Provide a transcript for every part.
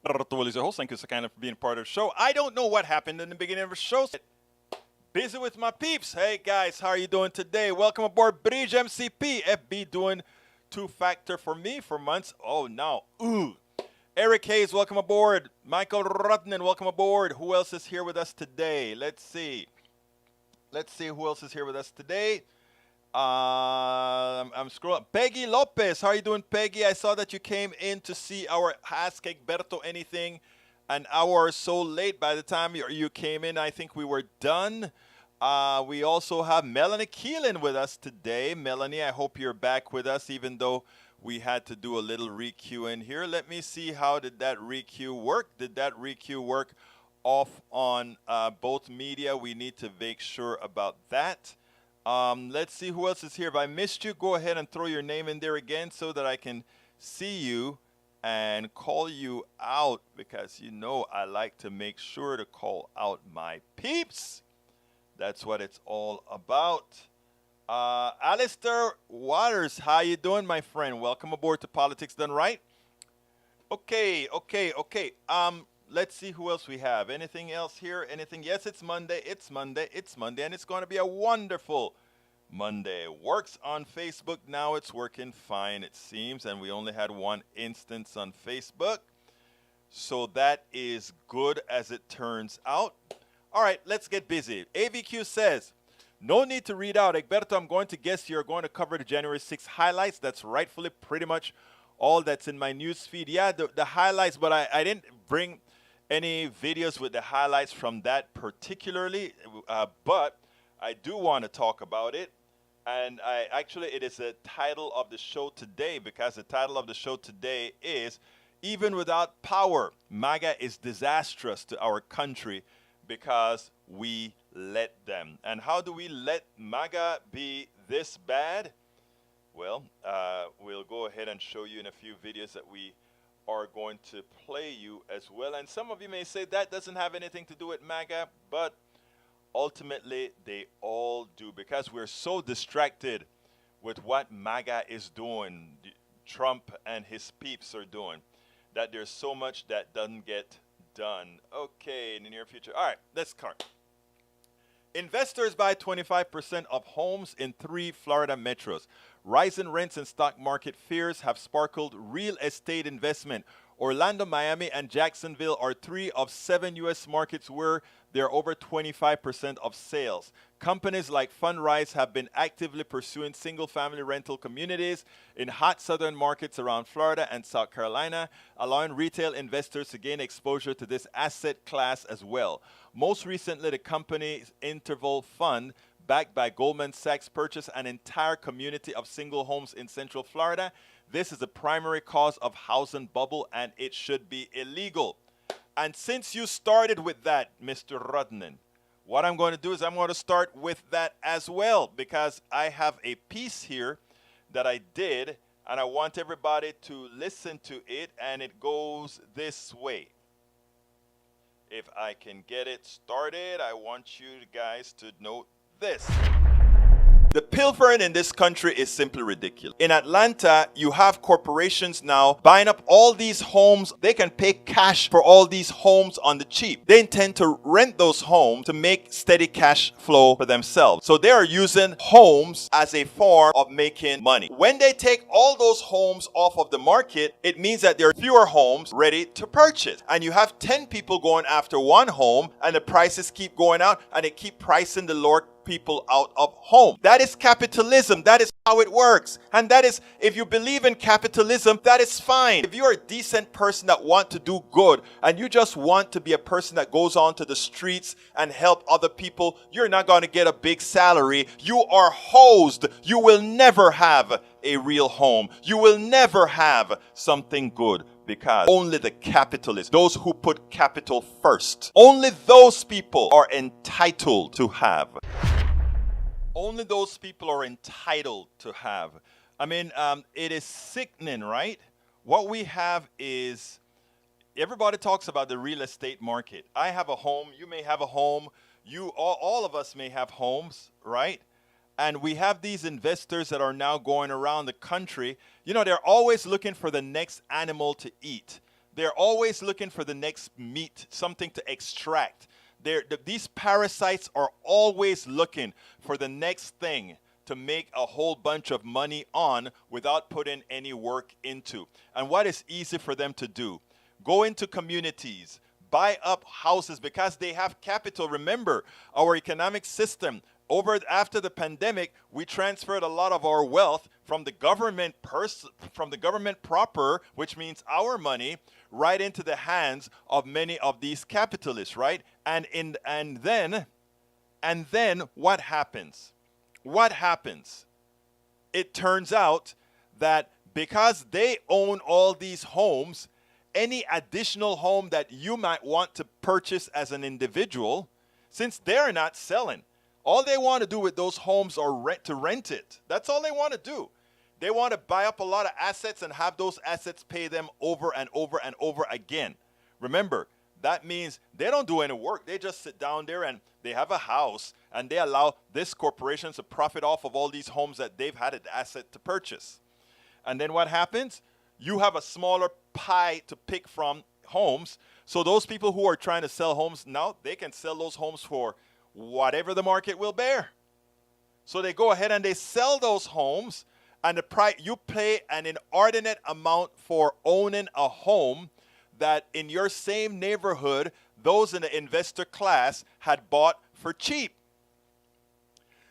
Alberto Will is your host. Thank you so kindly for being part of the show. I don't know what happened in the beginning of the show. Busy with my peeps. Hey guys, how are you doing today? Welcome aboard Bridge MCP. FB doing two-factor for me for months. Oh, now. Ooh. Eric Hayes, welcome aboard. Michael Rutnan, welcome aboard. Who else is here with us today? Let's see. Let's see who else is here with us today. I'm scrolling. Peggy Lopez, how are you doing, Peggy? I saw that you came in to see our Ask Egberto Anything an hour or so late. By the time you came in, I think we were done. We also have Melanie Keelan with us today. Melanie, I hope you're back with us, even though we had to do a little requeue in here. Let me see, how did that requeue work? Did that requeue work off on both media? We need to make sure about that. Let's see who else is here. If I missed you, go ahead and throw your name in there again so that I can see you and call you out, because you know I like to make sure to call out my peeps. That's what it's all about. Alistair Waters, how you doing, my friend? Welcome aboard to Politics Done Right. Okay. Let's see who else we have. Anything else here? Anything? Yes, it's Monday, and it's going to be a wonderful Monday. Works on Facebook now. It's working fine, it seems, and we only had one instance on Facebook. So that is good as it turns out. All right, let's get busy. AVQ says, no need to read out. Egberto, I'm going to guess you're going to cover the January 6th highlights. That's rightfully pretty much all that's in my news feed. Yeah, the highlights, but I didn't bring any videos with the highlights from that particularly, but I do want to talk about it. And it is the title of the show today, because the title of the show today is Even Without Power, MAGA is Disastrous to Our Country Because We Let Them. And how do we let MAGA be this bad? Well, we'll go ahead and show you in a few videos that we are going to play you as well. And some of you may say that doesn't have anything to do with MAGA, but ultimately they all do, because we're so distracted with what MAGA is doing, Trump and his peeps are doing, that there's so much that doesn't get done. Okay, in the near future. All right, let's start. Investors buy 25% of homes in 3 Florida metros. Rising rents and stock market fears have sparkled real estate investment. Orlando, Miami, and Jacksonville are 3 of 7 U.S. markets where there are over 25% of sales. Companies like Fundrise have been actively pursuing single-family rental communities in hot southern markets around Florida and South Carolina, allowing retail investors to gain exposure to this asset class as well. Most recently, the company's Interval Fund, backed by Goldman Sachs, purchased an entire community of single homes in Central Florida. This is a primary cause of housing bubble, and it should be illegal. And since you started with that, Mr. Rudnan, what I'm going to do is I'm going to start with that as well, because I have a piece here that I did, and I want everybody to listen to it, and it goes this way. If I can get it started, I want you guys to note this. The pilfering in this country is simply ridiculous. In Atlanta, you have corporations now buying up all these homes. They can pay cash for all these homes on the cheap. They intend to rent those homes to make steady cash flow for themselves. So they are using homes as a form of making money. When they take all those homes off of the market, it means that there are fewer homes ready to purchase. And you have 10 people going after one home, and the prices keep going out, and they keep pricing the lower people out of home. That is capitalism. That is how it works. And that is, if you believe in capitalism, that is fine. If you're a decent person that want to do good, and you just want to be a person that goes onto the streets and help other people, you're not going to get a big salary. You are hosed. You will never have a real home. You will never have something good, because only the capitalists, those who put capital first, only those people are entitled to have. Only those people are entitled to have. I mean, it is sickening, right? What we have is, everybody talks about the real estate market. I have a home. You may have a home. All of us may have homes, right? And we have these investors that are now going around the country. You know, they're always looking for the next animal to eat. They're always looking for the next meat, something to extract. These parasites are always looking for the next thing to make a whole bunch of money on without putting any work into. And what is easy for them to do? Go into communities, buy up houses because they have capital. Remember, our economic system, after the pandemic, we transferred a lot of our wealth from the government proper, which means our money, right into the hands of many of these capitalists, right? And then what happens? What happens? It turns out that because they own all these homes, any additional home that you might want to purchase as an individual, since they're not selling, all they want to do with those homes are rent it. That's all they want to do. They want to buy up a lot of assets and have those assets pay them over and over and over again. Remember, that means they don't do any work. They just sit down there and they have a house and they allow this corporation to profit off of all these homes that they've had an asset to purchase. And then what happens? You have a smaller pie to pick from homes. So those people who are trying to sell homes now, they can sell those homes for whatever the market will bear. So they go ahead and they sell those homes, and the price you pay an inordinate amount for owning a home that in your same neighborhood those in the investor class had bought for cheap.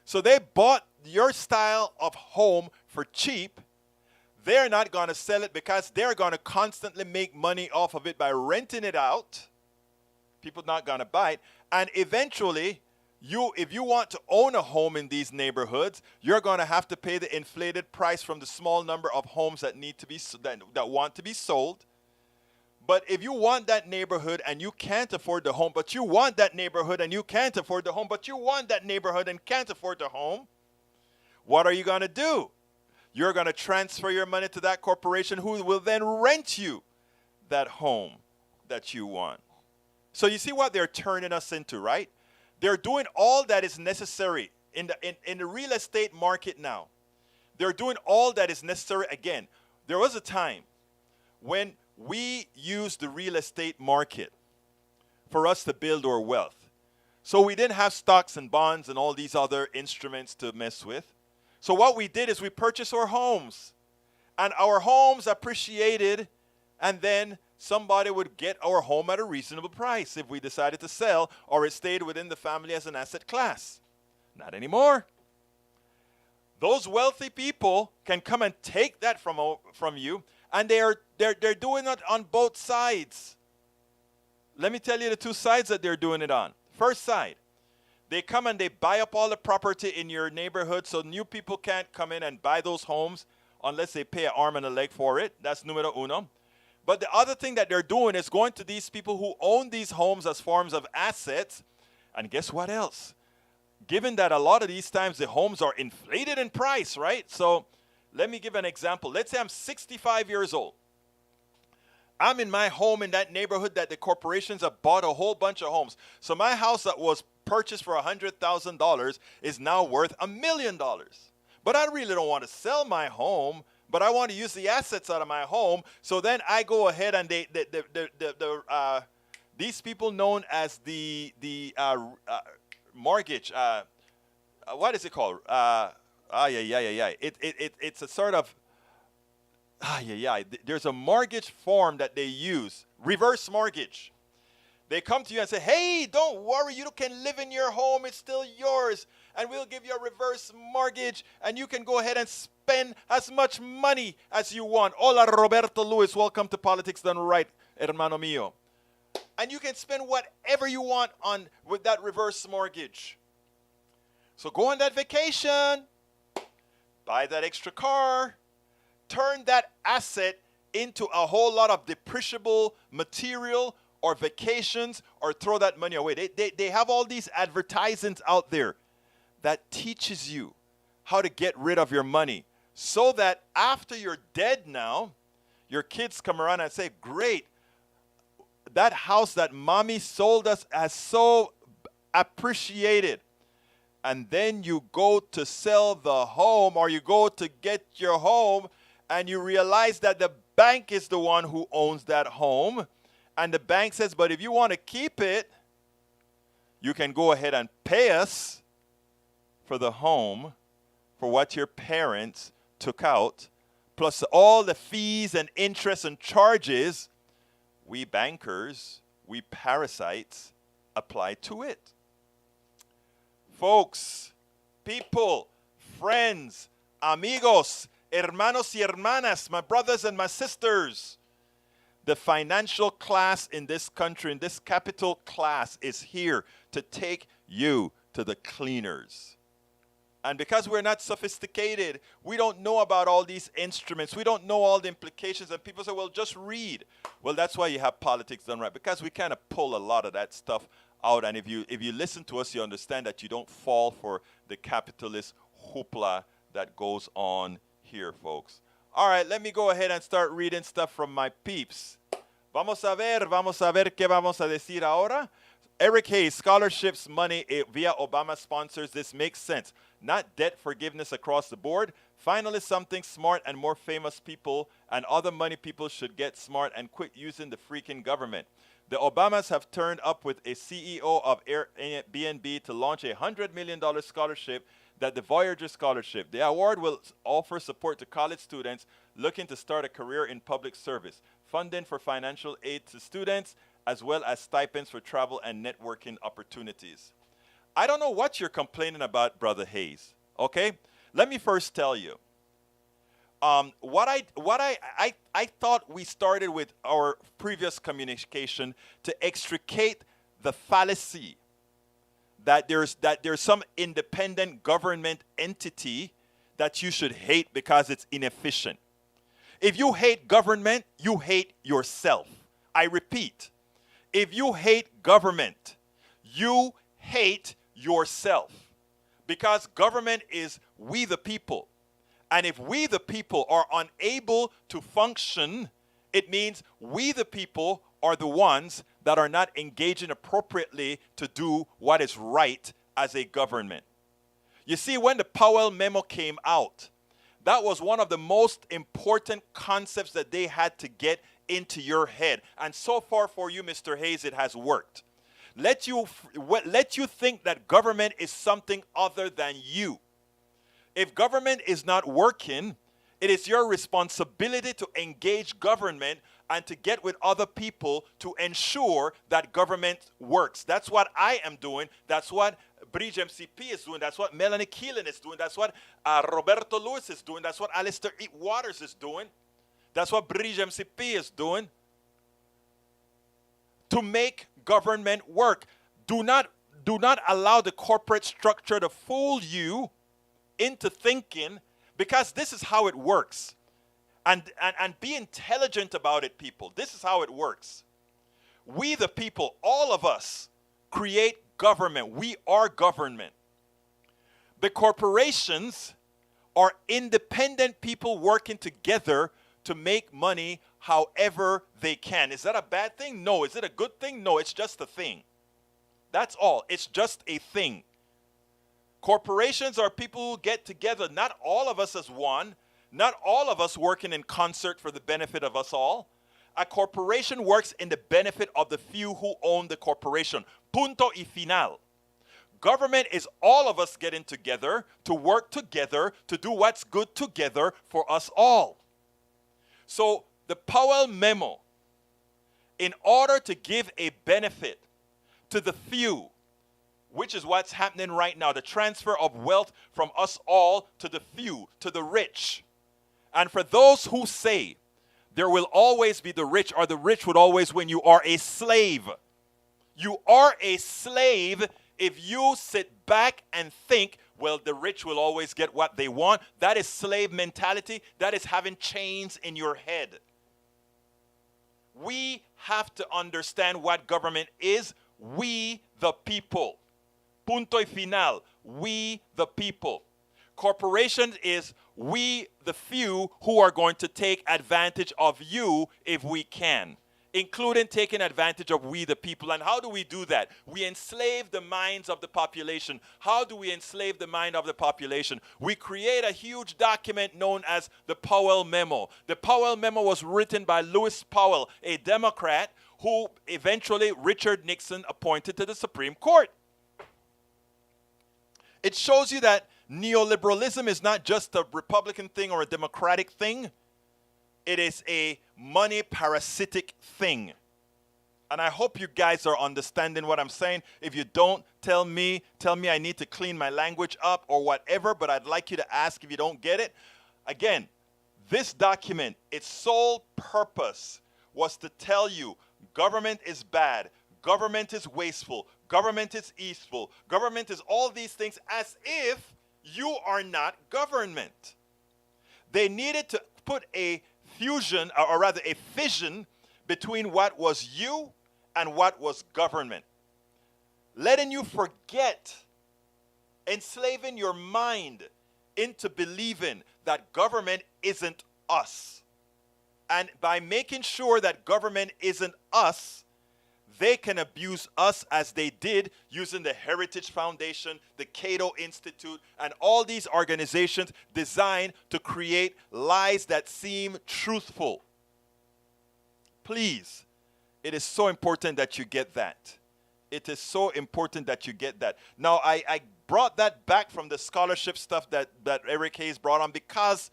So they bought your style of home for cheap. They're not going to sell it because they're going to constantly make money off of it by renting it out. People not going to buy it. And eventually, if you want to own a home in these neighborhoods, you're going to have to pay the inflated price from the small number of homes that need to be that want to be sold. But if you want that neighborhood and you can't afford the home, but you want that neighborhood and you can't afford the home, but you want that neighborhood and can't afford the home, what are you going to do? You're going to transfer your money to that corporation who will then rent you that home that you want. So you see what they're turning us into, right? They're doing all that is necessary in the real estate market now. They're doing all that is necessary. Again, there was a time when we used the real estate market for us to build our wealth. So we didn't have stocks and bonds and all these other instruments to mess with. So what we did is we purchased our homes. And our homes appreciated, and then somebody would get our home at a reasonable price if we decided to sell, or it stayed within the family as an asset class. Not anymore. Those wealthy people can come and take that from you, and they're doing it on both sides. Let me tell you the two sides that they're doing it on. First side, they come and they buy up all the property in your neighborhood so new people can't come in and buy those homes unless they pay an arm and a leg for it. That's numero uno. But the other thing that they're doing is going to these people who own these homes as forms of assets. And guess what else? Given that a lot of these times the homes are inflated in price, right? So let me give an example. Let's say I'm 65 years old. I'm in my home in that neighborhood that the corporations have bought a whole bunch of homes. So my house that was purchased for $100,000 is now worth $1 million. But I really don't want to sell my home, but I want to use the assets out of my home. So then I go ahead and these people known as the mortgage, what is it called? It's a sort of, there's a mortgage form that they use, reverse mortgage. They come to you and say, hey, don't worry, you can live in your home, it's still yours, and we'll give you a reverse mortgage, and you can go ahead and spend as much money as you want. Hola, Roberto Luis, welcome to Politics Done Right, hermano mío. And you can spend whatever you want with that reverse mortgage. So go on that vacation, buy that extra car, turn that asset into a whole lot of depreciable material or vacations, or throw that money away. They have all these advertisements out there that teaches you how to get rid of your money so that after you're dead now, your kids come around and say, great, that house that mommy sold us has so appreciated. And then you go to sell the home, or you go to get your home, and you realize that the bank is the one who owns that home. And the bank says, but if you want to keep it, you can go ahead and pay us for the home, for what your parents took out, plus all the fees and interest and charges we bankers, we parasites, apply to it. Folks, people, friends, amigos, hermanos y hermanas, my brothers and my sisters, the financial class in this country, in this capital class, is here to take you to the cleaners. And because we're not sophisticated, we don't know about all these instruments. We don't know all the implications. And people say, well, just read. Well, that's why you have politics done right, because we kind of pull a lot of that stuff out. And if you listen to us, you understand that you don't fall for the capitalist hoopla that goes on here, folks. All right, let me go ahead and start reading stuff from my peeps. Vamos a ver qué vamos a decir ahora. Eric Hayes, scholarships money via Obama sponsors. This makes sense. Not debt forgiveness across the board. Finally, something smart and more famous people and other money people should get smart and quit using the freaking government. The Obamas have turned up with a CEO of Airbnb to launch a $100 million scholarship, that the Voyager Scholarship. The award will offer support to college students looking to start a career in public service, funding for financial aid to students, as well as stipends for travel and networking opportunities. I don't know what you're complaining about, Brother Hayes, okay? Let me first tell you. What I thought we started with our previous communication to extricate the fallacy that there's some independent government entity that you should hate because it's inefficient. If you hate government, you hate yourself. I repeat, if you hate government, you hate yourself, because government is we the people. And if we the people are unable to function, it means we the people are the ones that are not engaging appropriately to do what is right as a government. You see, when the Powell memo came out, that was one of the most important concepts that they had to get into your head. And so far for you, Mr. Hayes, it has worked. Let you think that government is something other than you. If government is not working, it is your responsibility to engage government and to get with other people to ensure that government works. That's what I am doing. That's what Bridge MCP is doing. That's what Melanie Keelan is doing. That's what Roberto Lewis is doing. That's what Alistair Waters is doing. That's what Bridge MCP is doing. To make government work. Do not allow the corporate structure to fool you into thinking, because this is how it works. And be intelligent about it, people. This is how it works. We the people, all of us, create government. We are government. The corporations are independent people working together to make money however they can. Is that a bad thing? No. Is it a good thing? No, it's just a thing. That's all. It's just a thing. Corporations are people who get together, not all of us as one, not all of us working in concert for the benefit of us all. A corporation works in the benefit of the few who own the corporation. Punto y final. Government is all of us getting together to work together to do what's good together for us all. So the Powell memo, in order to give a benefit to the few, which is what's happening right now, the transfer of wealth from us all to the few, to the rich. And for those who say there will always be the rich, or the rich would always win, you are a slave. You are a slave if you sit back and think, well, the rich will always get what they want. That is slave mentality. That is having chains in your head. We have to understand what government is. We the people. Punto y final. We the people. Corporation is we the few who are going to take advantage of you if we can. including taking advantage of we the people. And how do we do that? We enslave the minds of the population. How do we enslave the mind of the population? We create a huge document known as the Powell Memo. The Powell Memo was written by Lewis Powell, a Democrat who eventually Richard Nixon appointed to the Supreme Court. It shows you that neoliberalism is not just a Republican thing or a Democratic thing. It is a money parasitic thing. And I hope you guys are understanding what I'm saying. If you don't, tell me I need to clean my language up or whatever, but I'd like you to ask if you don't get it. Again, this document, its sole purpose was to tell you government is bad, government is wasteful, government is evil, government is all these things, as if you are not government. They needed to put a fusion, or rather a fission, between what was you and what was government. Letting you forget, enslaving your mind into believing that government isn't us. And by making sure that government isn't us, they can abuse us as they did using the Heritage Foundation, the Cato Institute, and all these organizations designed to create lies that seem truthful. Please, it is so important that you get that. It is so important that you get that. Now, I brought that back from the scholarship stuff that Eric Hayes brought on because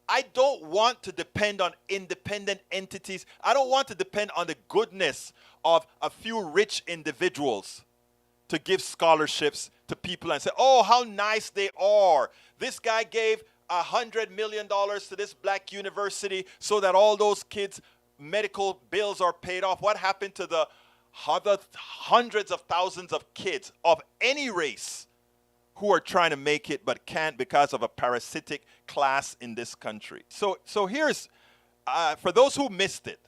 I don't want to depend on independent entities. I don't want to depend on the goodness of a few rich individuals to give scholarships to people and say, oh, how nice they are. This guy gave $100 million to this black university so that all those kids' medical bills are paid off. What happened to the hundreds of thousands of kids of any race who are trying to make it but can't because of a parasitic class in this country? So here's, for those who missed it,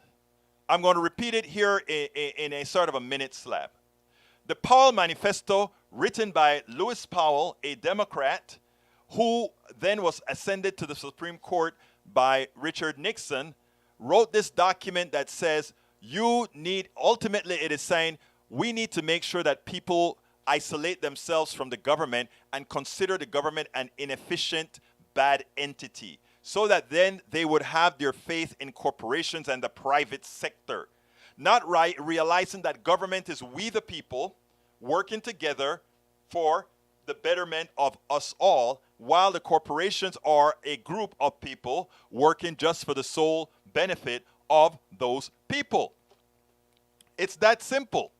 I'm going to repeat it here in a sort of a minute slab. The Powell Manifesto, written by Lewis Powell, a Democrat, who then was ascended to the Supreme Court by Richard Nixon, wrote this document that says ultimately it is saying, we need to make sure that people isolate themselves from the government and consider the government an inefficient, bad entity, so that then they would have their faith in corporations and the private sector. Not realizing that government is we the people working together for the betterment of us all, while the corporations are a group of people working just for the sole benefit of those people. It's that simple.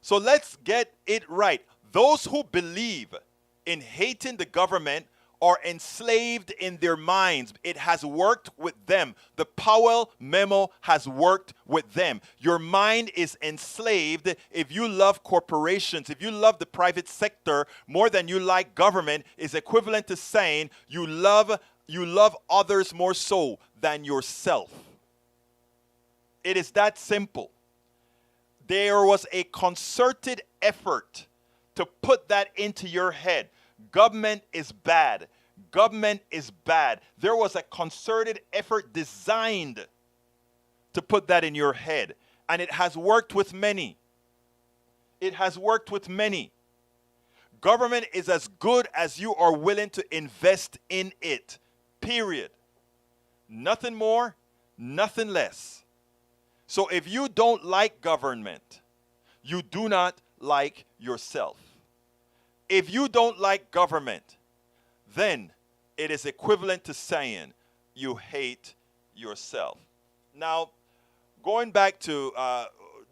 So let's get it right. Those who believe in hating the government are enslaved in their minds. It has worked with them. The Powell Memo has worked with them. Your mind is enslaved if you love corporations. If you love the private sector more than you like government, is equivalent to saying you love others more so than yourself. It is that simple. There was a concerted effort to put that into your head. Government is bad. Government is bad. There was a concerted effort designed to put that in your head. And it has worked with many. It has worked with many. Government is as good as you are willing to invest in it. Period. Nothing more, nothing less. So if you don't like government, you do not like yourself. If you don't like government, then it is equivalent to saying you hate yourself. Now, going back to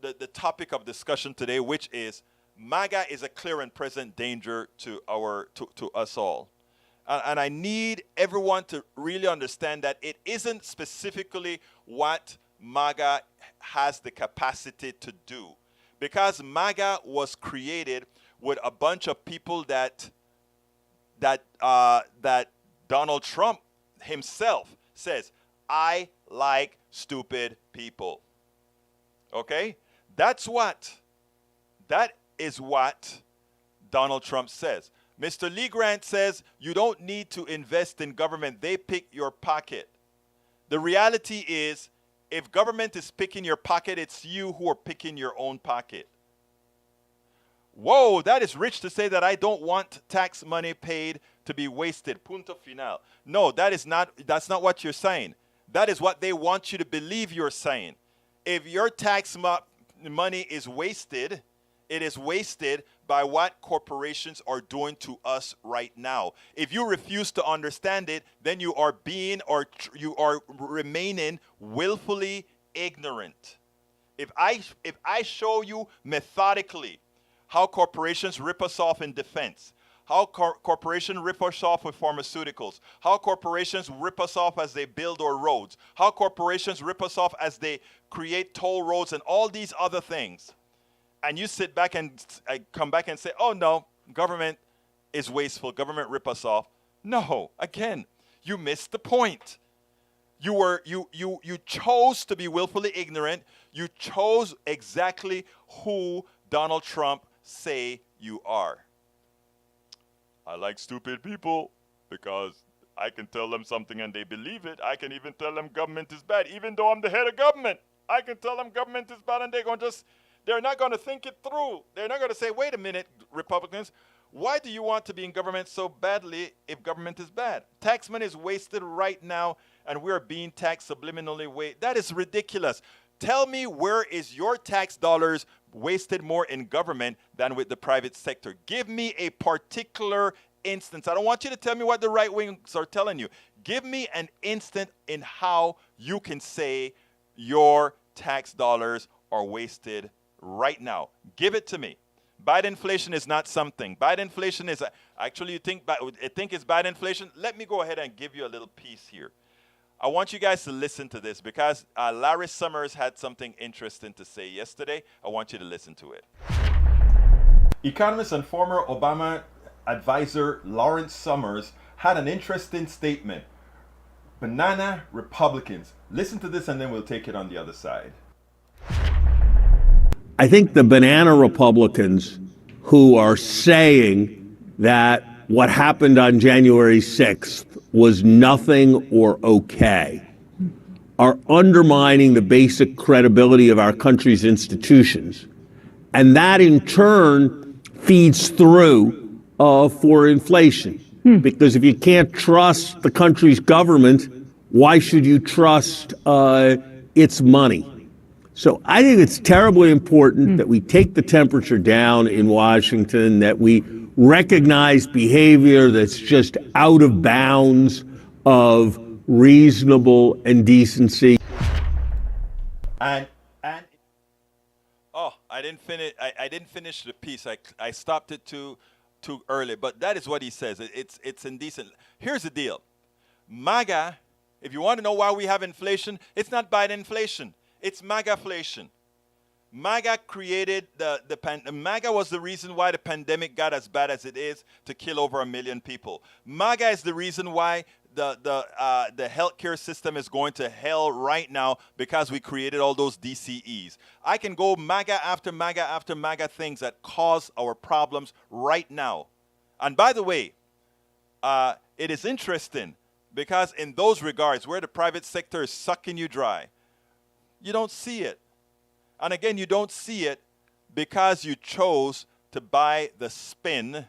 the topic of discussion today, which is MAGA is a clear and present danger to us all. And I need everyone to really understand that it isn't specifically what MAGA has the capacity to do. Because MAGA was created with a bunch of people that Donald Trump himself says, I like stupid people. Okay? That is what Donald Trump says. Mr. Lee Grant says, you don't need to invest in government. They pick your pocket. The reality is, If government is picking your pocket, it's you who are picking your own pocket. Whoa, that is rich to say that I don't want tax money paid to be wasted. Punto final. No, that's not what you're saying. That is what they want you to believe you're saying. If your tax money is wasted, it is wasted by what corporations are doing to us right now. If you refuse to understand it, then you are you are remaining willfully ignorant. If I show you methodically how corporations rip us off in defense, how corporations rip us off with pharmaceuticals, how corporations rip us off as they build our roads, how corporations rip us off as they create toll roads and all these other things, and you sit back and come back and say, oh no, government is wasteful, government rip us off. No, again, you missed the point. You chose to be willfully ignorant. You chose exactly who Donald Trump say you are. I like stupid people because I can tell them something and they believe it. I can even tell them government is bad, even though I'm the head of government. I can tell them government is bad and they're not going to think it through. They're not going to say, wait a minute, Republicans, why do you want to be in government so badly if government is bad? Tax money is wasted right now and we're being taxed subliminally. That is ridiculous. Tell me, where is your tax dollars wasted more in government than with the private sector? Give me a particular instance. I don't want you to tell me what the right wings are telling you. Give me an instant in how you can say your tax dollars are wasted right now. Give it to me. Bad inflation is not something. Bad inflation is actually, you think it's bad inflation? Let me go ahead and give you a little piece here. I want you guys to listen to this because Larry Summers had something interesting to say yesterday. I want you to listen to it. Economist and former Obama advisor Lawrence Summers had an interesting statement. Banana Republicans. Listen to this and then we'll take it on the other side. I think the banana Republicans who are saying that what happened on January 6th was nothing or okay are undermining the basic credibility of our country's institutions. And that in turn feeds through for inflation. Because if you can't trust the country's government, why should you trust its money? So I think it's terribly important that we take the temperature down in Washington, that we recognize behavior that's just out of bounds of reasonable and decency. And oh, I didn't finish the piece. I stopped it too early, but that is what he says. It's indecent. Here's the deal. MAGA, if you want to know why we have inflation, it's not Biden inflation. It's MAGAflation. MAGA created MAGA was the reason why the pandemic got as bad as it is, to kill over 1 million people. MAGA is the reason why the healthcare system is going to hell right now, because we created all those DCEs. I can go MAGA after MAGA after MAGA things that cause our problems right now. And by the way, it is interesting because in those regards, where the private sector is sucking you dry, you don't see it. And again, you don't see it because you chose to buy the spin.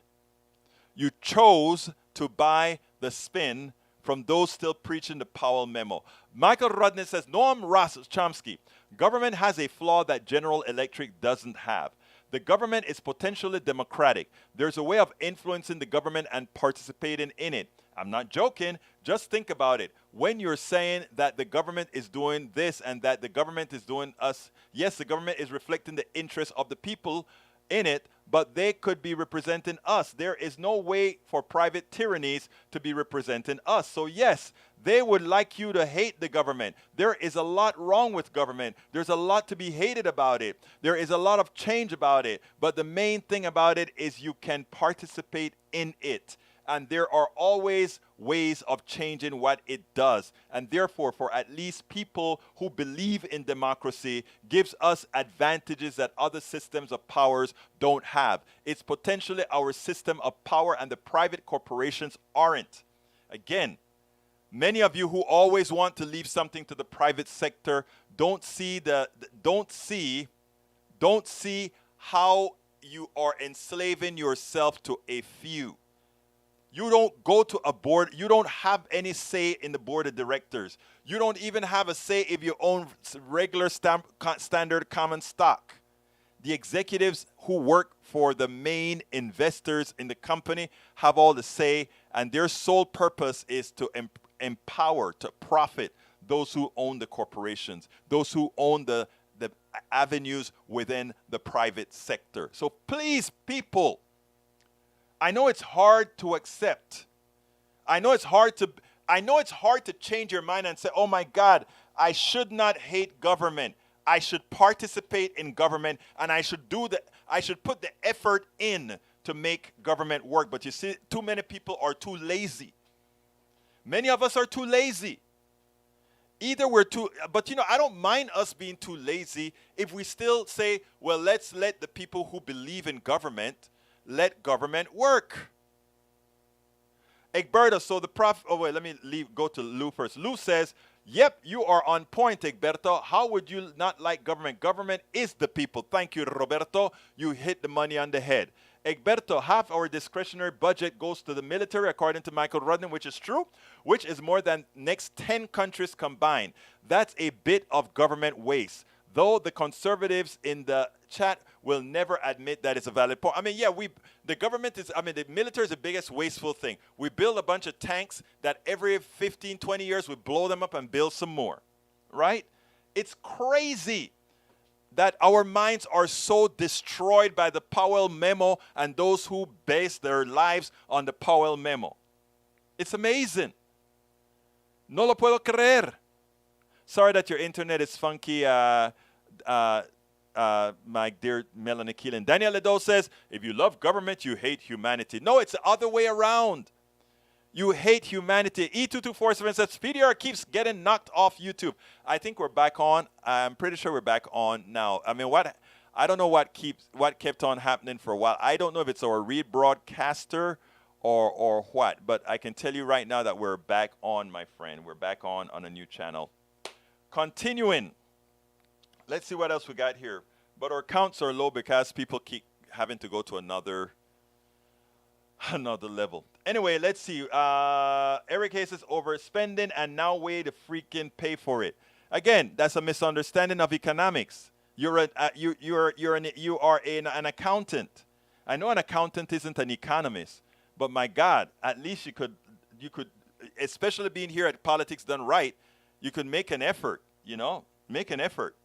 You chose to buy the spin from those still preaching the Powell memo. Michael Rudnick says, Noam Chomsky, government has a flaw that General Electric doesn't have. The government is potentially democratic. There's a way of influencing the government and participating in it. I'm not joking. Just think about it. When you're saying that the government is doing this and that the government is doing us, yes, the government is reflecting the interests of the people in it, but they could be representing us. There is no way for private tyrannies to be representing us. So yes, they would like you to hate the government. There is a lot wrong with government. There's a lot to be hated about it. There is a lot of change about it. But the main thing about it is you can participate in it. And there are always ways of changing what it does. And therefore, for at least people who believe in democracy, gives us advantages that other systems of powers don't have. It's potentially our system of power, and the private corporations aren't. Again, Many of you who always want to leave something to the private sector don't see don't see how you are enslaving yourself to a few. You don't go to a board, you don't have any say in the board of directors. You don't even have a say if you own regular standard common stock. The executives who work for the main investors in the company have all the say, and their sole purpose is to empower, to profit those who own the corporations, those who own the avenues within the private sector. So please, people, I know it's hard to accept. I know it's hard to change your mind and say, "Oh my God, I should not hate government. I should participate in government, and I should put the effort in to make government work." But you see, too many people are too lazy. Many of us are too lazy. Either we're too, but I don't mind us being too lazy if we still say, well, let's let the people who believe in government, let government work. Egberto, so the prof, oh wait, let me go to Lou first. Lou says, yep, you are on point, Egberto. How would you not like government? Government is the people. Thank you, Roberto. You hit the money on the head. Egberto, half our discretionary budget goes to the military, according to Michael Rudden, which is true, which is more than next 10 countries combined. That's a bit of government waste, though the conservatives in the chat will never admit that it's a valid point. I mean, yeah, the military is the biggest wasteful thing. We build a bunch of tanks that every 15, 20 years we blow them up and build some more, right? It's crazy that our minds are so destroyed by the Powell memo and those who base their lives on the Powell memo. It's amazing. No lo puedo creer. Sorry that your internet is funky, my dear Melanie Keelan. Daniel Ledo says, if you love government, you hate humanity. No, it's the other way around. You hate humanity. E2247 says, PDR keeps getting knocked off YouTube. I think we're back on. I'm pretty sure we're back on now. I mean, I don't know what kept on happening for a while. I don't know if it's our rebroadcaster or what, but I can tell you right now that we're back on, my friend. We're back on a new channel. Continuing. Let's see what else we got here. But our counts are low because people keep having to go to another level. Anyway, let's see. Eric Hayes is overspending and now way to freaking pay for it. Again, that's a misunderstanding of economics. You are an accountant. I know an accountant isn't an economist, but my God, at least you could, especially being here at Politics Done Right, you could make an effort. Make an effort.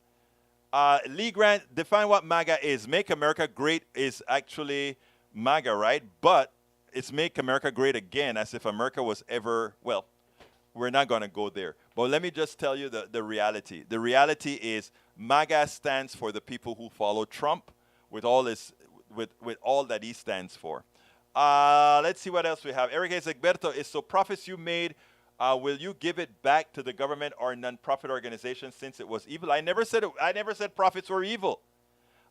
Lee Grant, define what MAGA is. Make America Great is actually MAGA, right? But it's Make America Great Again, as if America was ever, well, we're not going to go there. But let me just tell you the reality. The reality is MAGA stands for the people who follow Trump with all that he stands for. Let's see what else we have. Eric Hayes Egberto, is so profits you made, will you give it back to the government or non-profit organization since it was evil? I never said profits were evil.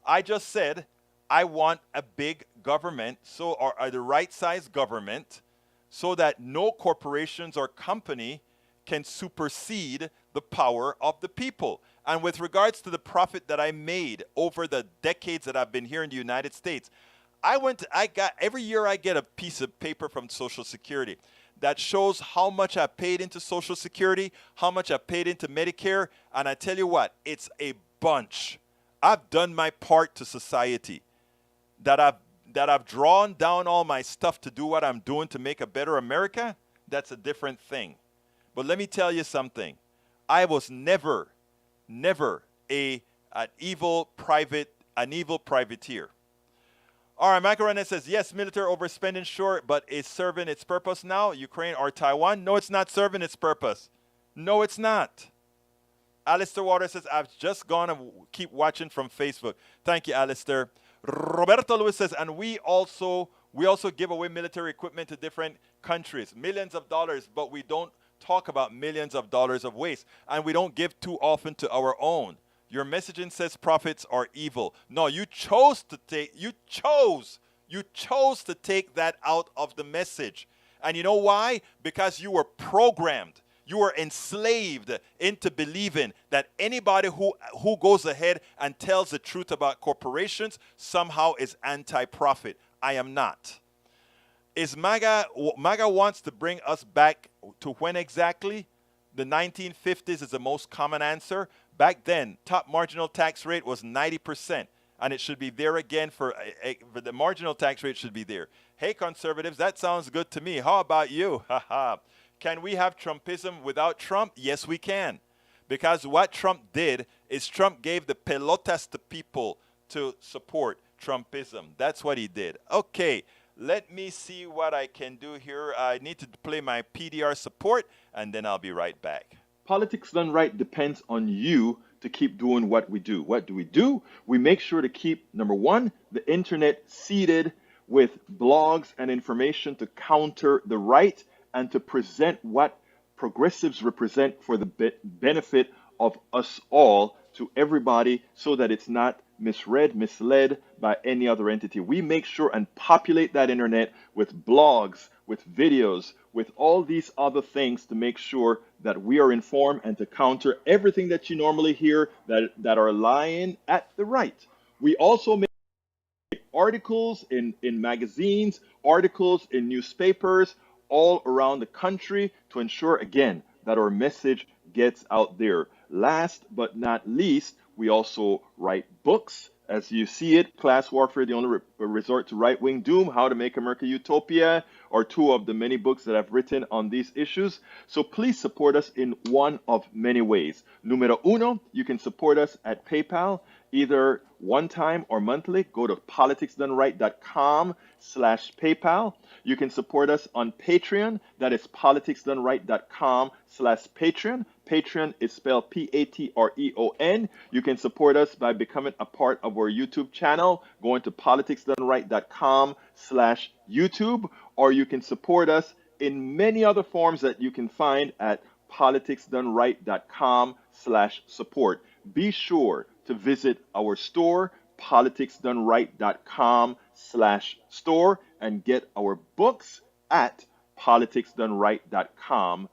I just said I want a big government, or the right-sized government, so that no corporations or company can supersede the power of the people. And with regards to the profit that I made over the decades that I've been here in the United States, every year I get a piece of paper from Social Security that shows how much I paid into Social Security, how much I paid into Medicare, and I tell you what, it's a bunch. I've done my part to society. That I've drawn down all my stuff to do what I'm doing to make a better America, that's a different thing. But let me tell you something. I was never an evil privateer. All right, Macarena says, yes, military overspending, sure, but is serving its purpose now? Ukraine or Taiwan? No, it's not serving its purpose. No, it's not. Alistair Waters says, I've just gone and keep watching from Facebook. Thank you, Alistair. Roberto Lewis says, and we also give away military equipment to different countries, millions of dollars, but we don't talk about millions of dollars of waste, and we don't give too often to our own. Your messaging says profits are evil. No, you chose to take that out of the message. And you know why? Because you were programmed. You were enslaved into believing that anybody who goes ahead and tells the truth about corporations somehow is anti-profit. I am not. Is MAGA wants to bring us back to when exactly? The 1950s is the most common answer. Back then, top marginal tax rate was 90%, and it should be there again for the marginal tax rate should be there. Hey, conservatives, that sounds good to me. How about you? Can we have Trumpism without Trump? Yes, we can. Because what Trump did is Trump gave the pelotas to people to support Trumpism. That's what he did. Okay, let me see what I can do here. I need to play my PDR support, and then I'll be right back. Politics Done Right depends on you to keep doing what we do. What do? We make sure to keep, number one, the internet seeded with blogs and information to counter the right and to present what progressives represent for the benefit of us all to everybody so that it's not misread, misled by any other entity. We make sure and populate that internet with blogs, with videos, with all these other things to make sure that we are informed and to counter everything that you normally hear that are lying at the right. We also make articles in magazines, articles in newspapers, all around the country to ensure, again, that our message gets out there. Last but not least, we also write books. As you see it, Class Warfare, the only resort to right-wing doom, How to Make America Utopia, are two of the many books that I've written on these issues. So please support us in one of many ways. Numero uno, you can support us at PayPal, either one time or monthly. Go to politicsdoneright.com/PayPal. You can support us on Patreon. That is politicsdoneright.com/Patreon. Patreon is spelled Patreon. You can support us by becoming a part of our YouTube channel, going to politicsdoneright.com/YouTube, or you can support us in many other forms that you can find at politicsdoneright.com/support. Be sure to visit our store, politicsdoneright.com/store, and get our books at politicsdoneright.com.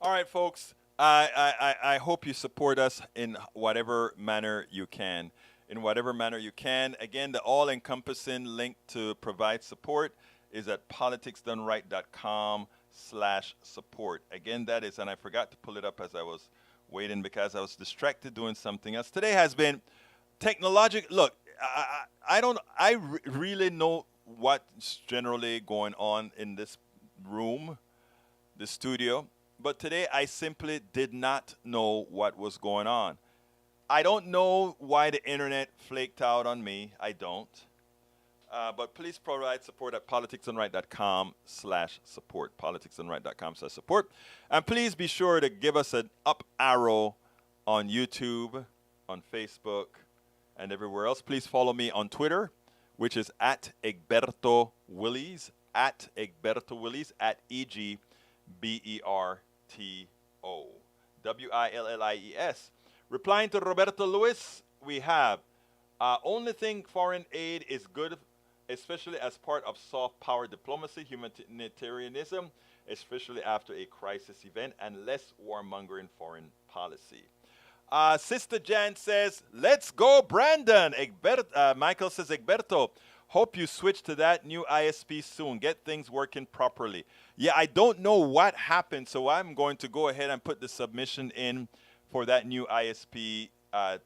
All right, folks, I hope you support us in whatever manner you can. In whatever manner you can. Again, the all-encompassing link to provide support is at politicsdoneright.com/support. Again, that is, and I forgot to pull it up as I was waiting because I was distracted doing something else. Today has been technological. Look, I really know what's generally going on in this room, the studio. But today I simply did not know what was going on. I don't know why the internet flaked out on me. I don't. But please provide support at politicsdoneright.com/support. politicsdoneright.com/support. And please be sure to give us an up arrow on YouTube, on Facebook, and everywhere else. Please follow me on Twitter, which is at Egberto Willies, at Egberto Willies, at EGBERTO WILLIES. Replying to Roberto Lewis, we have only thing foreign aid is good, especially as part of soft power diplomacy, humanitarianism, especially after a crisis event, and less warmongering foreign policy. Sister Jan says, let's go, Brandon. Michael says, Egberto, hope you switch to that new ISP soon. Get things working properly. Yeah, I don't know what happened, so I'm going to go ahead and put the submission in for that new ISP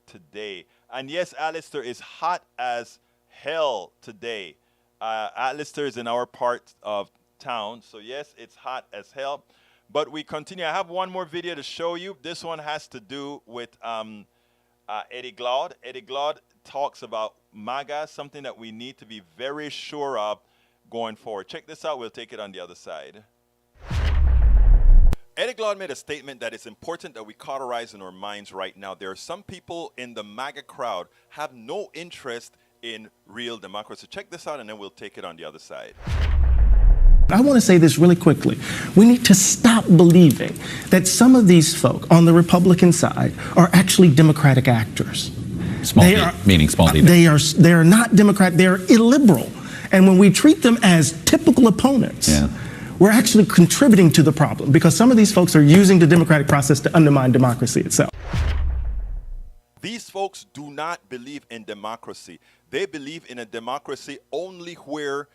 today. And yes, Alistair is hot as hell today. Alistair is in our part of town, so yes, it's hot as hell. But we continue. I have one more video to show you. This one has to do with Eddie Glaude. Eddie Glaude talks about MAGA, something that we need to be very sure of going forward. Check this out. We'll take it on the other side. Eddie Glaude made a statement that it's important that we cauterize in our minds right now. There are some people in the MAGA crowd have no interest in real democracy. Check this out, and then we'll take it on the other side. I want to say this really quickly. We need to stop believing that some of these folk on the Republican side are actually Democratic actors. Meaning small D. They are not Democrat. They are illiberal. And when we treat them as typical opponents, we're actually contributing to the problem because some of these folks are using the democratic process to undermine democracy itself. These folks do not believe in democracy. They believe in a democracy only where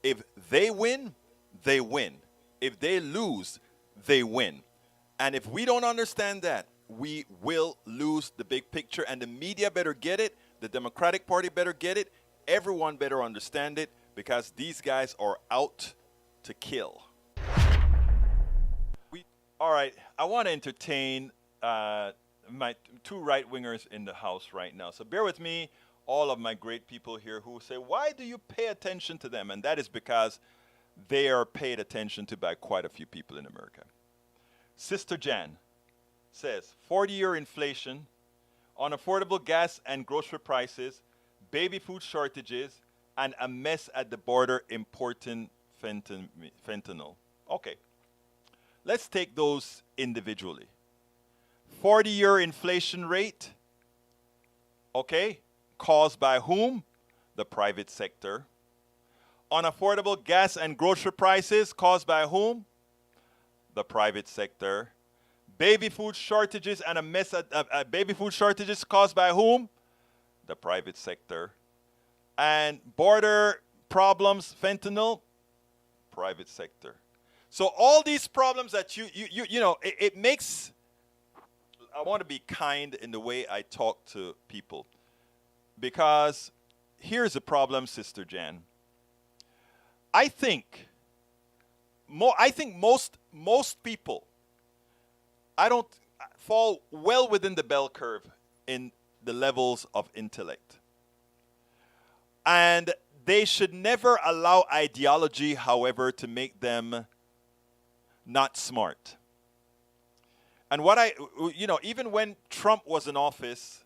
if they win, they win. If they lose, they win. And if we don't understand that, we will lose the big picture. And the media better get it. The Democratic Party better get it. Everyone better understand it because these guys are out to kill. All right, I want to entertain my two right-wingers in the house right now. So bear with me, all of my great people here who say, why do you pay attention to them? And that is because they are paid attention to by quite a few people in America. Sister Jan says, 40-year inflation, unaffordable gas and grocery prices, baby food shortages, and a mess at the border importing fentanyl. Okay, let's take those individually. 40-year inflation rate, okay, caused by whom? The private sector. Unaffordable gas and grocery prices caused by whom? The private sector. Baby food shortages and a mess at baby food shortages caused by whom? The private sector. And border problems, fentanyl, private sector. So all these problems that you know, it makes, I want to be kind in the way I talk to people. Because here's the problem, Sister Jan. I think most people, I don't fall well within the bell curve in the levels of intellect. And they should never allow ideology, however, to make them not smart. And even when Trump was in office,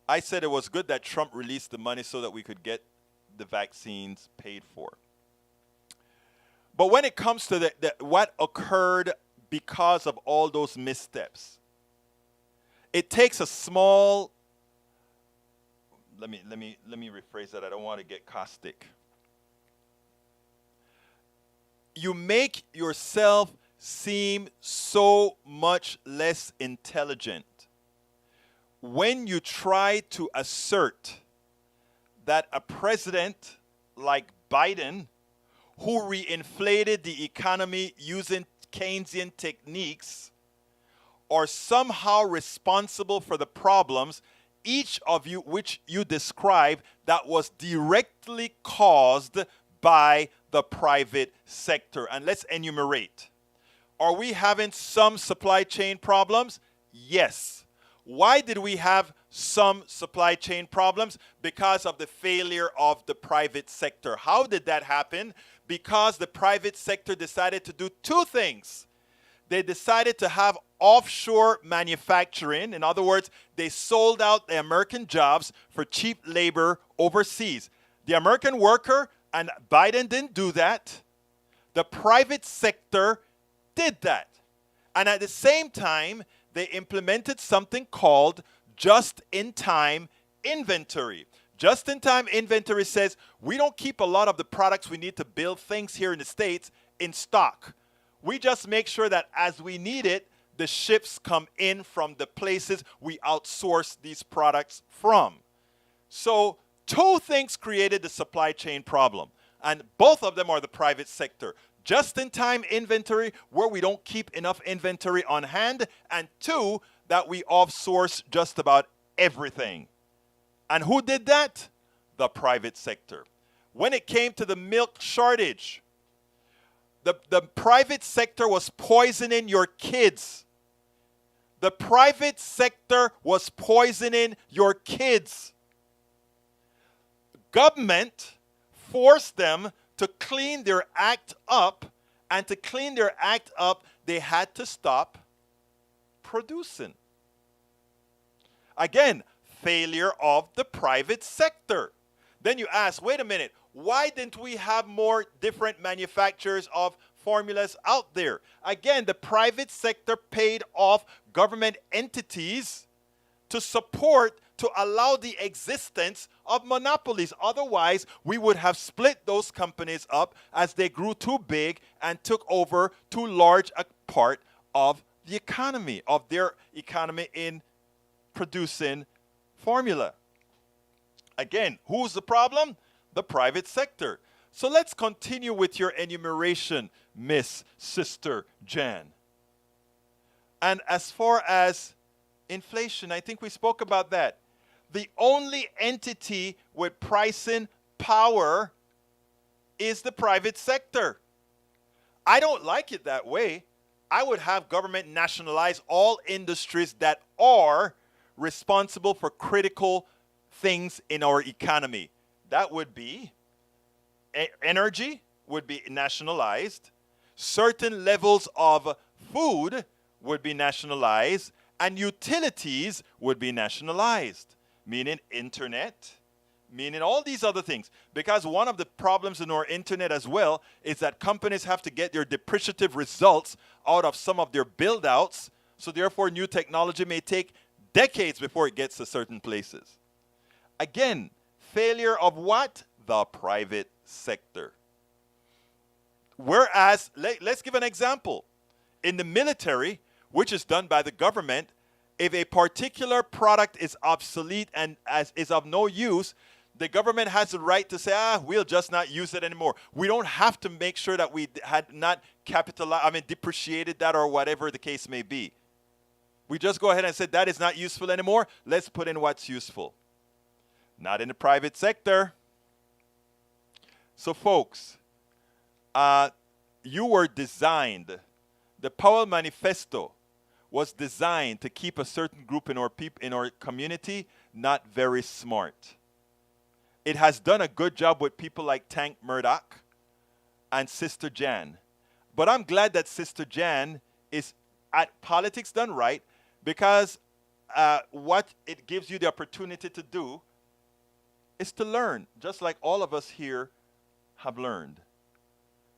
I said it was good that Trump released the money so that we could get the vaccines paid for. But when it comes to what occurred because of all those missteps, it takes a small, let me rephrase that. I don't want to get caustic. You make yourself seem so much less intelligent when you try to assert that a president like Biden, who reinflated the economy using Keynesian techniques, are somehow responsible for the problems, each of you which you describe, that was directly caused by the private sector. And let's enumerate. Are we having some supply chain problems? Yes. Why did we have some supply chain problems? Because of the failure of the private sector. How did that happen? Because the private sector decided to do two things. They decided to have offshore manufacturing. In other words, they sold out the American jobs for cheap labor overseas. The American worker, and Biden didn't do that. The private sector did that. And at the same time, they implemented something called just-in-time inventory. Just-in-time inventory says we don't keep a lot of the products we need to build things here in the States in stock. We just make sure that as we need it, the ships come in from the places we outsource these products from. So two things created the supply chain problem, and both of them are the private sector. Just-in-time inventory, where we don't keep enough inventory on hand, and two, that we offsource just about everything. And who did that? The private sector. When it came to the milk shortage, the private sector was poisoning your kids. The private sector was poisoning your kids. Government forced them to clean their act up, and to clean their act up, they had to stop producing. Again, failure of the private sector. Then you ask, wait a minute, why didn't we have more different manufacturers of formulas out there? Again, the private sector paid off government entities to to allow the existence of monopolies. Otherwise, we would have split those companies up as they grew too big and took over too large a part of the economy, of their economy in producing formula. Again, who's the problem? The private sector. So let's continue with your enumeration, Miss Sister Jan. And as far as inflation, I think we spoke about that. The only entity with pricing power is the private sector. I don't like it that way. I would have government nationalize all industries that are responsible for critical things in our economy. That would be energy would be nationalized, certain levels of food would be nationalized, and utilities would be nationalized, meaning internet, meaning all these other things. Because one of the problems in our internet as well is that companies have to get their depreciative results out of some of their build-outs, so therefore new technology may take decades before it gets to certain places. Again, failure of what? The private sector. Whereas, let's give an example. In the military, which is done by the government, if a particular product is obsolete and is of no use, the government has the right to say, we'll just not use it anymore. We don't have to make sure that we had not depreciated that or whatever the case may be. We just go ahead and say that is not useful anymore. Let's put in what's useful. Not in the private sector. So folks, you were designed, the Powell Manifesto was designed to keep a certain group in our community not very smart. It has done a good job with people like Tank Murdoch and Sister Jan. But I'm glad that Sister Jan is at politics done right, because what it gives you the opportunity to do is to learn, just like all of us here have learned.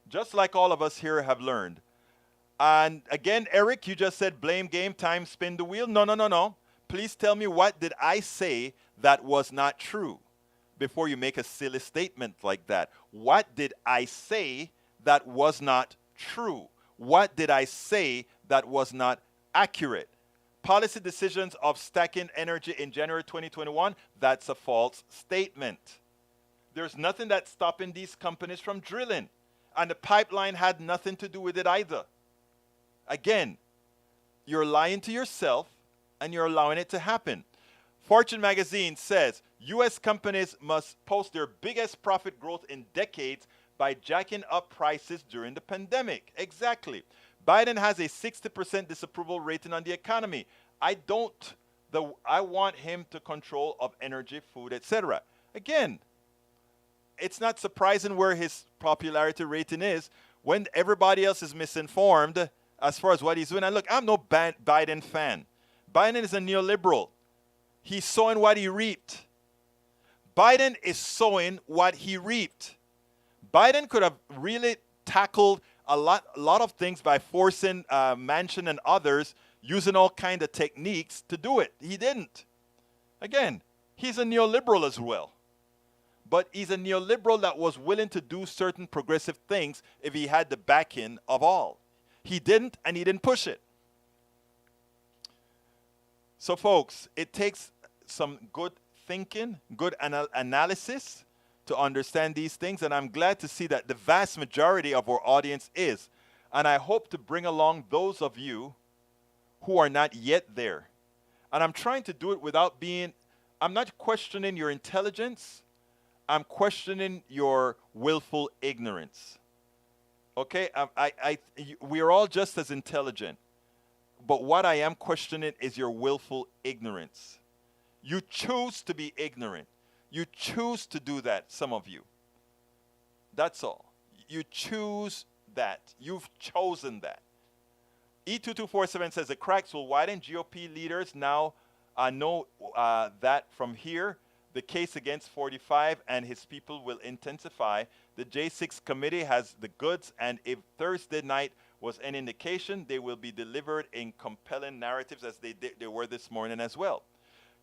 Just like all of us here have learned. And again, Eric, you just said blame game, time, spin the wheel. No. Please tell me, what did I say that was not true before you make a silly statement like that? What did I say that was not true? What did I say that was not accurate? Policy decisions of stacking energy in January 2021, that's a false statement. There's nothing that's stopping these companies from drilling. And the pipeline had nothing to do with it either. Again, you're lying to yourself and you're allowing it to happen. Fortune magazine says U.S. companies must post their biggest profit growth in decades by jacking up prices during the pandemic. Exactly. Biden has a 60% disapproval rating on the economy. I want him to control of energy, food, etc. Again, it's not surprising where his popularity rating is when everybody else is misinformed as far as what he's doing. And look, I'm no Biden fan. Biden is a neoliberal. He's sowing what he reaped. Biden is sowing what he reaped. Biden could have really tackled a lot of things by forcing Manchin and others using all kind of techniques to do it. He didn't. Again, he's a neoliberal as well. But he's a neoliberal that was willing to do certain progressive things if he had the backing of all. He didn't, and he didn't push it. So folks, it takes some good thinking, good analysis to understand these things, and I'm glad to see that the vast majority of our audience is. And I hope to bring along those of you who are not yet there. And I'm trying to do it without I'm not questioning your intelligence, I'm questioning your willful ignorance. Okay, we are all just as intelligent, but what I am questioning is your willful ignorance. You choose to be ignorant. You choose to do that, some of you. That's all. You choose that. You've chosen that. E2247 says the cracks will widen. GOP leaders now know that from here. The case against 45 and his people will intensify. The J6 committee has the goods, and if Thursday night was an indication, they will be delivered in compelling narratives as they were this morning as well.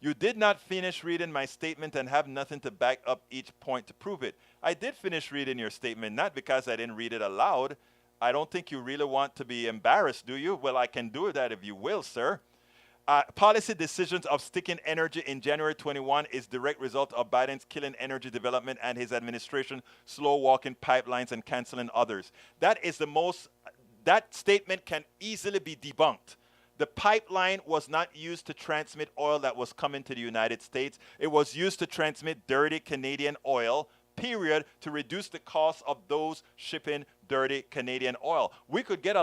You did not finish reading my statement and have nothing to back up each point to prove it. I did finish reading your statement, not because I didn't read it aloud. I don't think you really want to be embarrassed, do you? Well, I can do that if you will, sir. Policy decisions of sticking energy in January 21 is direct result of Biden's killing energy development and his administration slow walking pipelines and canceling others. That statement can easily be debunked. The pipeline was not used to transmit oil that was coming to the United States. It was used to transmit dirty Canadian oil, period, to reduce the cost of those shipping dirty Canadian oil. We could get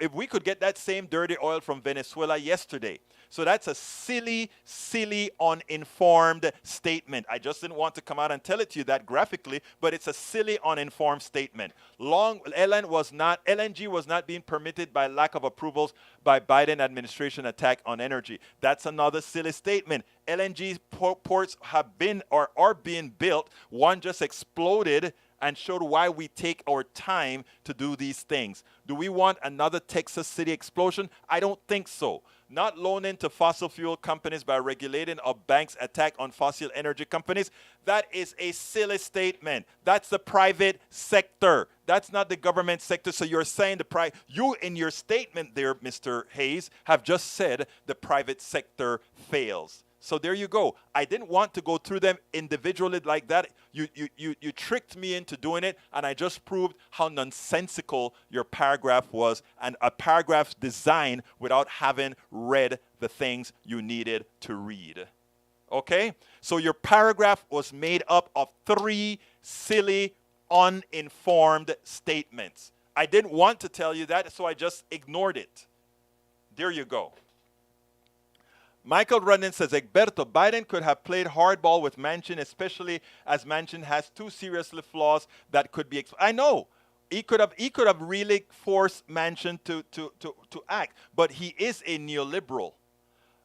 if we could get that same dirty oil from Venezuela yesterday. So that's a silly, uninformed statement. I just didn't want to come out and tell it to you that graphically, but it's a silly, uninformed statement. LNG was not being permitted by lack of approvals by Biden administration attack on energy. That's another silly statement. LNG ports have been or are being built. One just exploded and showed why we take our time to do these things. Do we want another Texas City explosion? I don't think so. Not loaning to fossil fuel companies by regulating a bank's attack on fossil energy companies, that is a silly statement. That's the private sector. That's not the government sector. So you're saying you in your statement there, Mr. Hayes, have just said the private sector fails. So there you go. I didn't want to go through them individually like that. You tricked me into doing it, and I just proved how nonsensical your paragraph was, and a paragraph designed without having read the things you needed to read. Okay? So your paragraph was made up of 3 silly, uninformed statements. I didn't want to tell you that, so I just ignored it. There you go. Michael Rudden says, Egberto, Biden could have played hardball with Manchin, especially as Manchin has 2 seriously flaws that could be. I know. He could have really forced Manchin to act, but he is a neoliberal.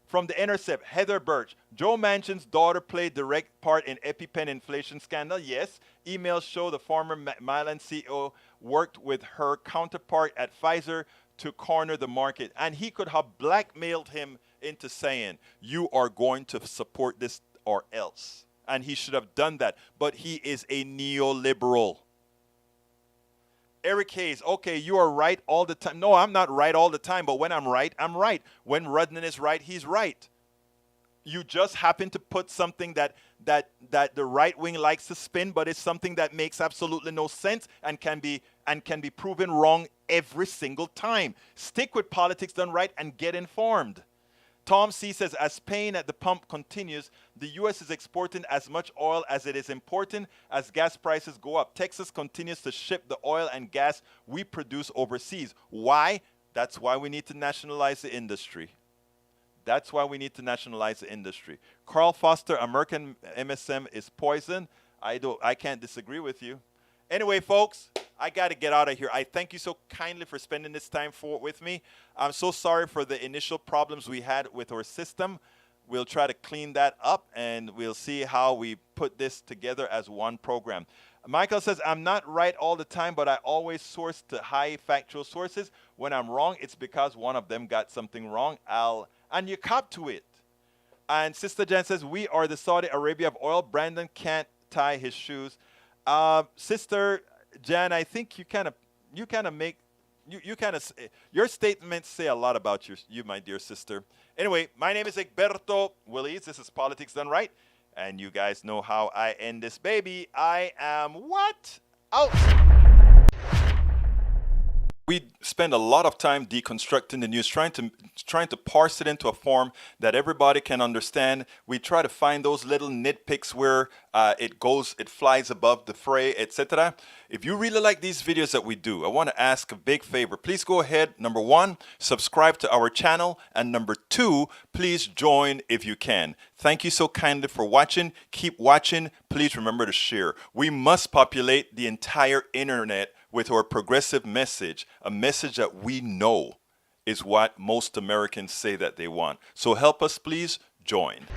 From The Intercept, Heather Birch, Joe Manchin's daughter played direct part in EpiPen inflation scandal. Yes, emails show the former Mylan CEO worked with her counterpart at Pfizer to corner the market, and he could have blackmailed him into saying, you are going to support this or else. And he should have done that. But he is a neoliberal. Eric Hayes, okay, you are right all the time. No, I'm not right all the time, but when I'm right, I'm right. When Rudden is right, he's right. You just happen to put something that the right wing likes to spin, but it's something that makes absolutely no sense and can be proven wrong every single time. Stick with politics done right and get informed. Tom C. says, as pain at the pump continues, the U.S. is exporting as much oil as it is importing as gas prices go up. Texas continues to ship the oil and gas we produce overseas. Why? That's why we need to nationalize the industry. That's why we need to nationalize the industry. Carl Foster, American MSM is poison. I can't disagree with you. Anyway, folks, I got to get out of here. I thank you so kindly for spending this time with me. I'm so sorry for the initial problems we had with our system. We'll try to clean that up, and we'll see how we put this together as one program. Michael says, I'm not right all the time, but I always source to high factual sources. When I'm wrong, it's because one of them got something wrong. And you cop to it. And Sister Jan says, we are the Saudi Arabia of oil. Brandon can't tie his shoes. Sister Jan, I think your statements say a lot about you, my dear sister. Anyway, my name is Egberto Willies. This is Politics Done Right. And you guys know how I end this baby. I am what? Out. We spend a lot of time deconstructing the news, trying to parse it into a form that everybody can understand. We try to find those little nitpicks where it flies above the fray, etc. If you really like these videos that we do, I want to ask a big favor. Please go ahead, number 1, subscribe to our channel, and number 2, please join if you can. Thank you so kindly for watching. Keep watching. Please remember to share. We must populate the entire internet with our progressive message, a message that we know is what most Americans say that they want. So help us, please join.